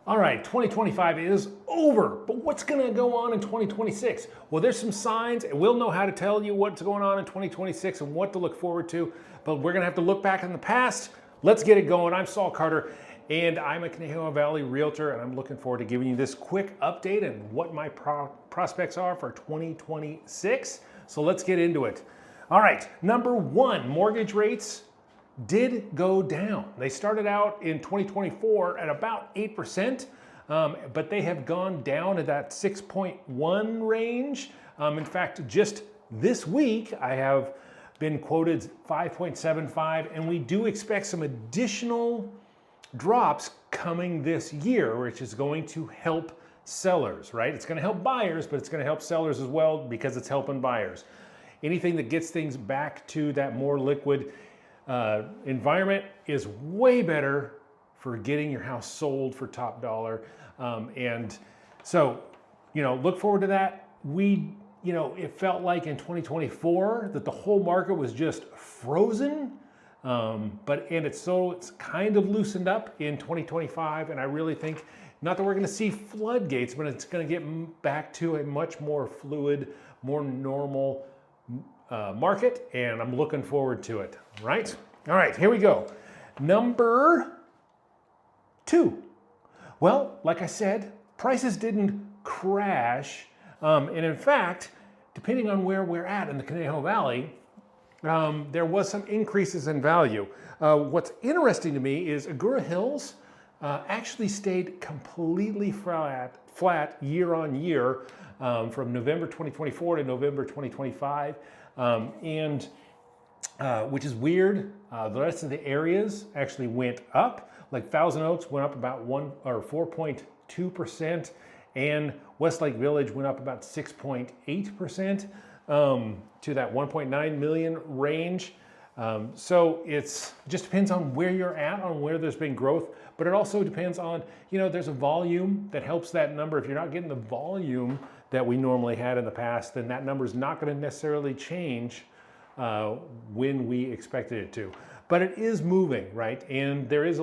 All right, 2025 is over, but what's gonna go on in 2026? Well, there's some signs, and we'll know how to tell you what's going on in 2026 and what to look forward to, but we're gonna have to look back in the past. Let's get it going. I'm Saul Carter, and I'm a Conejo Valley Realtor, and I'm looking forward to giving you this quick update and what my prospects are for 2026. So let's get into it. All right, number one, mortgage rates did go down. They started out in 2024 at about 8%, but they have gone down to that 6.1 range. In fact, just this week, I have been quoted 5.75, and we do expect some additional drops coming this year, which is going to help sellers, right? It's gonna help buyers, but it's gonna help sellers as well because it's helping buyers. Anything that gets things back to that more liquid environment is way better for getting your house sold for top dollar. And so, look forward to that. It felt like in 2024 that the whole market was just frozen. It's kind of loosened up in 2025. And I really think, not that we're going to see floodgates, but it's going to get back to a much more fluid, more normal market, and I'm looking forward to it, right? All right, here we go. Number two. Well, like I said, prices didn't crash. And in fact, depending on where we're at in the Conejo Valley, there was some increases in value. What's interesting to me is Agoura Hills actually stayed completely flat year on year from November 2024 to November 2025. Which is weird. The rest of the areas actually went up. Like Thousand Oaks went up about 4.2%, and Westlake Village went up about 6.8% to that 1.9 million range. So it just depends on where you're at, on where there's been growth, but it also depends on, there's a volume that helps that number. If you're not getting the volume that we normally had in the past, then that number is not going to necessarily change when we expected it to. But it is moving, right? And there's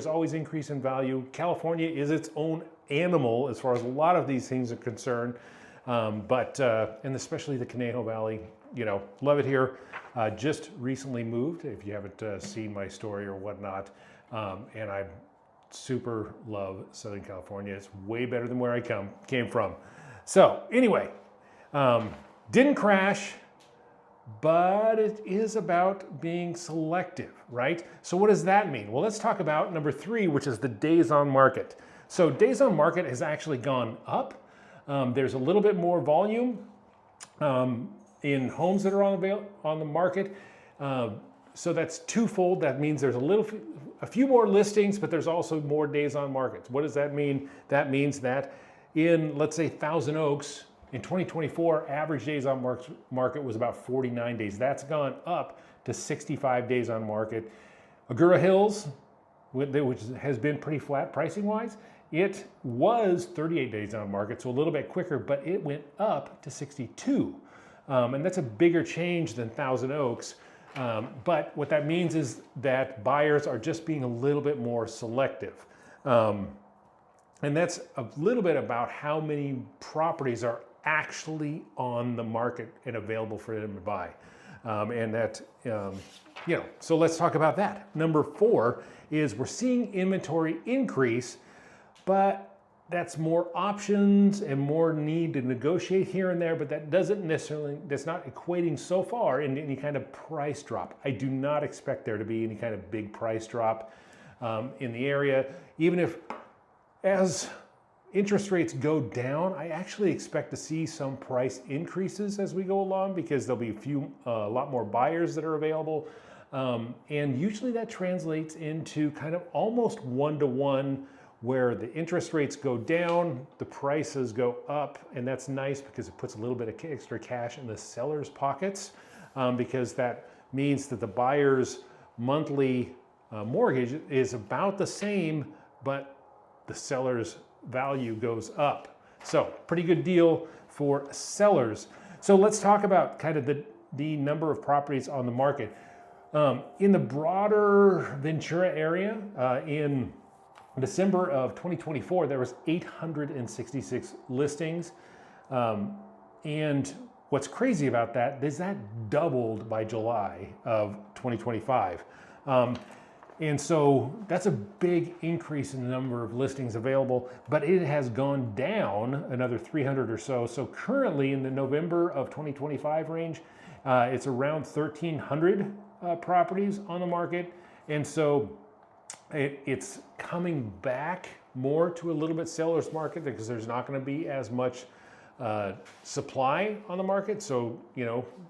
always increase in value. California is its own animal as far as a lot of these things are concerned. And especially the Conejo Valley, love it here. Just recently moved, if you haven't seen my story or whatnot. And I super love Southern California. It's way better than where I came from. So anyway, didn't crash, but it is about being selective, right? So what does that mean? Well, let's talk about number three, which is the days on market. So days on market has actually gone up. There's a little bit more volume in homes that are on the market. So that's twofold. That means there's a few more listings, but there's also more days on market. What does that mean? That means that in, let's say, Thousand Oaks, in 2024, average days on market was about 49 days. That's gone up to 65 days on market. Agoura Hills, which has been pretty flat pricing-wise, it was 38 days on market, so a little bit quicker, but it went up to 62. And that's a bigger change than Thousand Oaks. But what that means is that buyers are just being a little bit more selective. And that's a little bit about how many properties are actually on the market and available for them to buy. So let's talk about that. Number four is we're seeing inventory increase, but that's more options and more need to negotiate here and there, but that's not equating so far into any kind of price drop. I do not expect there to be any kind of big price drop in the area. Even if, as interest rates go down, I actually expect to see some price increases as we go along because there'll be a lot more buyers that are available. And usually that translates into kind of almost one-to-one, where the interest rates go down, the prices go up, and that's nice because it puts a little bit of extra cash in the seller's pockets, because that means that the buyer's monthly mortgage is about the same, but the seller's value goes up. So pretty good deal for sellers. So let's talk about kind of the number of properties on the market. In the broader Ventura area, in December of 2024, there was 866 listings. And what's crazy about that is that doubled by July of 2025. And so that's a big increase in the number of listings available, but it has gone down another 300 or so. So currently in the November of 2025 range, it's around 1,300 properties on the market. And so it's coming back more to a little bit seller's market because there's not going to be as much supply on the market. So,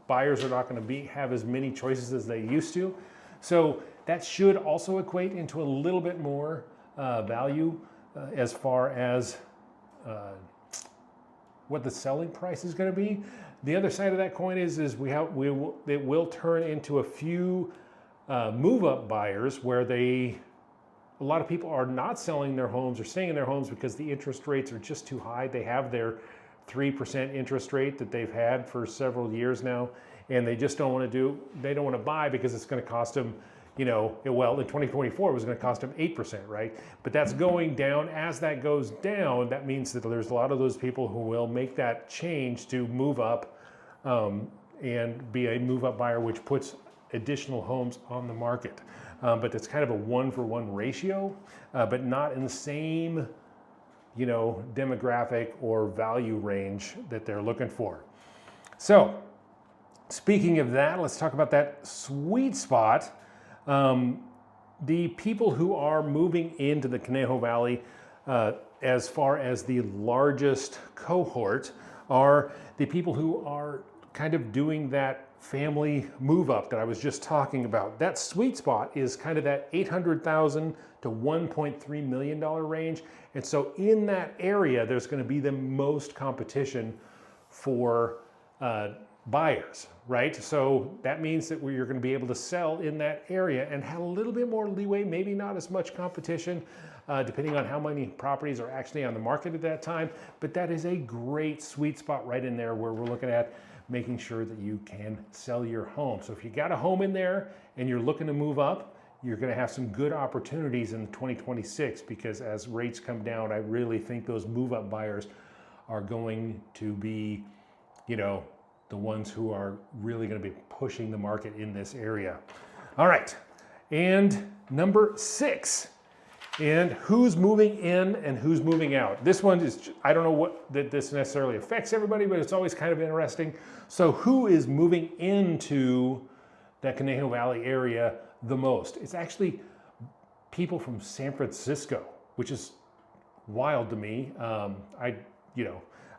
buyers are not going to have as many choices as they used to. So that should also equate into a little bit more value as far as what the selling price is going to be. The other side of that coin is it will turn into a few move-up buyers where a lot of people are not selling their homes or staying in their homes because the interest rates are just too high. They have their 3% interest rate that they've had for several years now, and they just don't want to buy because it's going to cost them, in 2024 it was going to cost them 8%, right? But that's going down. As that goes down, that means that there's a lot of those people who will make that change to move up and be a move-up buyer, which puts additional homes on the market. But it's kind of a 1-for-1 ratio, but not in the same demographic or value range that they're looking for. So speaking of that, let's talk about that sweet spot. The people who are moving into the Conejo Valley, as far as the largest cohort, are the people who are kind of doing that family move up that I was just talking about. That sweet spot is kind of that $800,000 to $1.3 million range. And so in that area, there's going to be the most competition for buyers, right? So that means that you're going to be able to sell in that area and have a little bit more leeway, maybe not as much competition, depending on how many properties are actually on the market at that time. But that is a great sweet spot right in there where we're looking at making sure that you can sell your home. So if you got a home in there and you're looking to move up, you're going to have some good opportunities in 2026, because as rates come down, I really think those move-up buyers are going to be, the ones who are really going to be pushing the market in this area. All right, and number 6, and who's moving in and who's moving out. This one is, I don't know what that this necessarily affects everybody, but it's always kind of interesting. So who is moving into that Conejo Valley area the most? It's actually people from San Francisco, which is wild to me.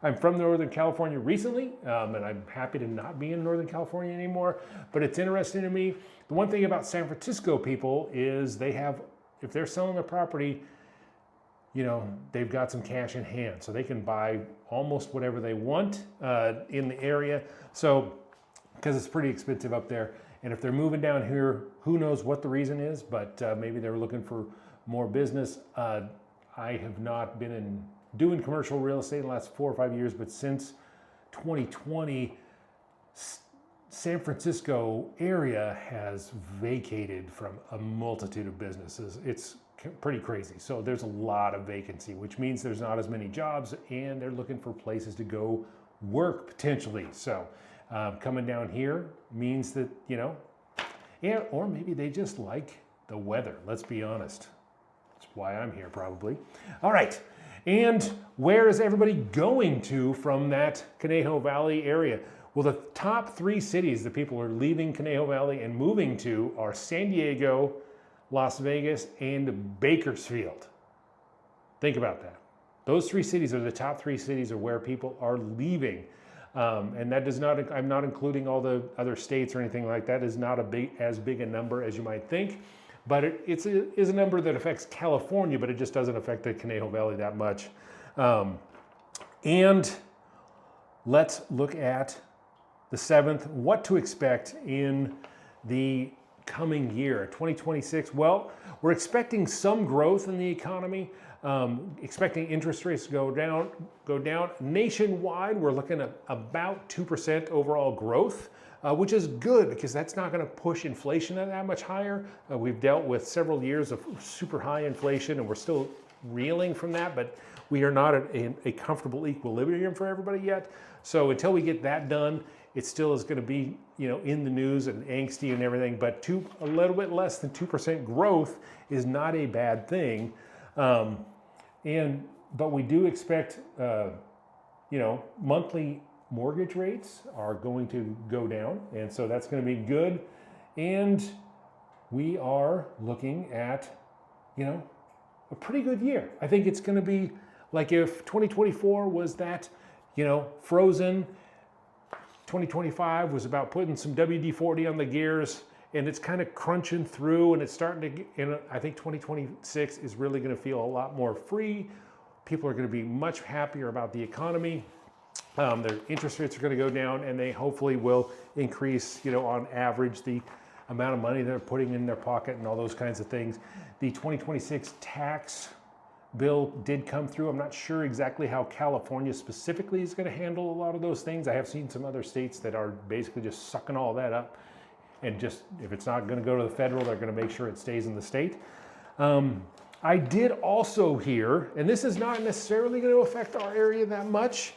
I'm from Northern California recently, and I'm happy to not be in Northern California anymore, but it's interesting to me. The one thing about San Francisco people is if they're selling their property, they've got some cash in hand, so they can buy almost whatever they want in the area. So, because it's pretty expensive up there. And if they're moving down here, who knows what the reason is, but maybe they're looking for more business. I have not been doing commercial real estate in the last 4 or 5 years, but since 2020, San Francisco area has vacated from a multitude of businesses. It's pretty crazy. So there's a lot of vacancy, which means there's not as many jobs, and they're looking for places to go work potentially. So coming down here means that, or maybe they just like the weather. Let's be honest. That's why I'm here probably. All right. And where is everybody going to from that Conejo Valley area? Well, the top 3 cities that people are leaving Conejo Valley and moving to are San Diego, Las Vegas, and Bakersfield. Think about that. Those 3 cities are the top 3 cities of where people are leaving. And that does not, I'm not including all the other states or anything like that. Is not as big a number as you might think. But it is a number that affects California, but it just doesn't affect the Conejo Valley that much. And let's look at the 7th, what to expect in the coming year, 2026. Well, we're expecting some growth in the economy, expecting interest rates to go down. Nationwide, we're looking at about 2% overall growth which is good because that's not going to push inflation that much higher. We've dealt with several years of super high inflation and we're still reeling from that, but we are not at a comfortable equilibrium for everybody yet. So until we get that done, it still is going to be, in the news and angsty and everything, but a little bit less than 2% growth is not a bad thing. But we do expect, monthly mortgage rates are going to go down, and so that's going to be good. And we are looking at, a pretty good year. I think it's going to be like if 2024 was that, frozen, 2025 was about putting some WD-40 on the gears, and it's kind of crunching through, and it's starting to get, and I think 2026 is really going to feel a lot more free. People are going to be much happier about the economy. Their interest rates are going to go down, and they hopefully will increase, on average, the amount of money they're putting in their pocket and all those kinds of things. The 2026 tax bill did come through. I'm not sure exactly how California specifically is going to handle a lot of those things. I have seen some other states that are basically just sucking all that up, and just, if it's not going to go to the federal, they're going to make sure it stays in the state. I did also hear, and this is not necessarily going to affect our area that much,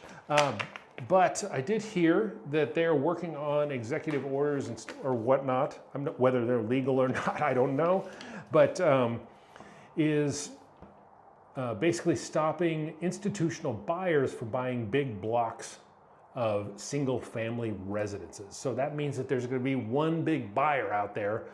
but I did hear that they're working on executive orders or whatnot. Whether they're legal or not, I don't know, but is basically stopping institutional buyers from buying big blocks of single family residences. So that means that there's going to be one big buyer out there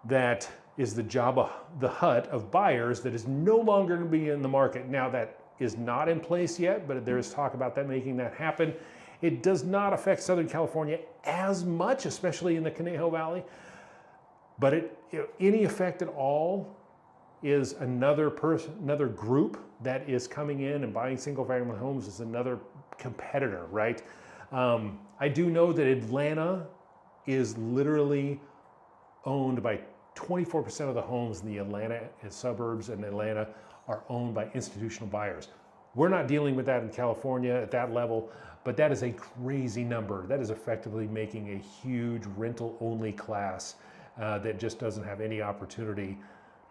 that is the Jabba the Hutt of buyers that is no longer going to be in the market. Now that is not in place yet, but there is talk about that making that happen. It does not affect Southern California as much, especially in the Conejo Valley, but any effect at all is another group that is coming in and buying single family homes is another competitor, right? I do know that Atlanta is literally owned by 24% of the homes in the Atlanta suburbs and Atlanta are owned by institutional buyers. We're not dealing with that in California at that level, but that is a crazy number. That is effectively making a huge rental-only class that just doesn't have any opportunity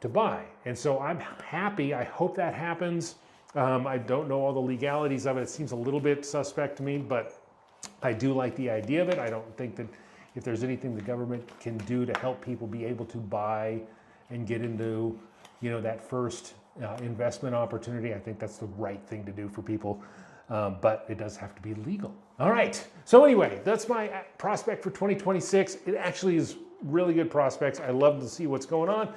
to buy. And so I'm happy. I hope that happens. I don't know all the legalities of it. It seems a little bit suspect to me, but I do like the idea of it. I don't think that if there's anything the government can do to help people be able to buy and get into, that first investment opportunity, I think that's the right thing to do for people. But it does have to be legal. All right. So anyway, that's my prospect for 2026. It actually is really good prospects. I love to see what's going on.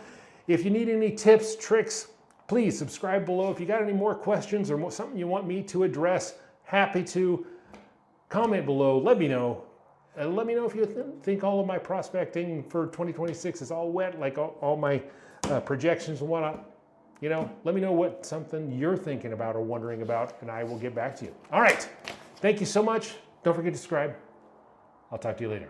If you need any tips, tricks, please subscribe below. If you got any more questions or something you want me to address, happy to. Comment below. Let me know. Let me know if you think all of my prospecting for 2026 is all wet, like all my projections and whatnot. Let me know something you're thinking about or wondering about, and I will get back to you. All right. Thank you so much. Don't forget to subscribe. I'll talk to you later.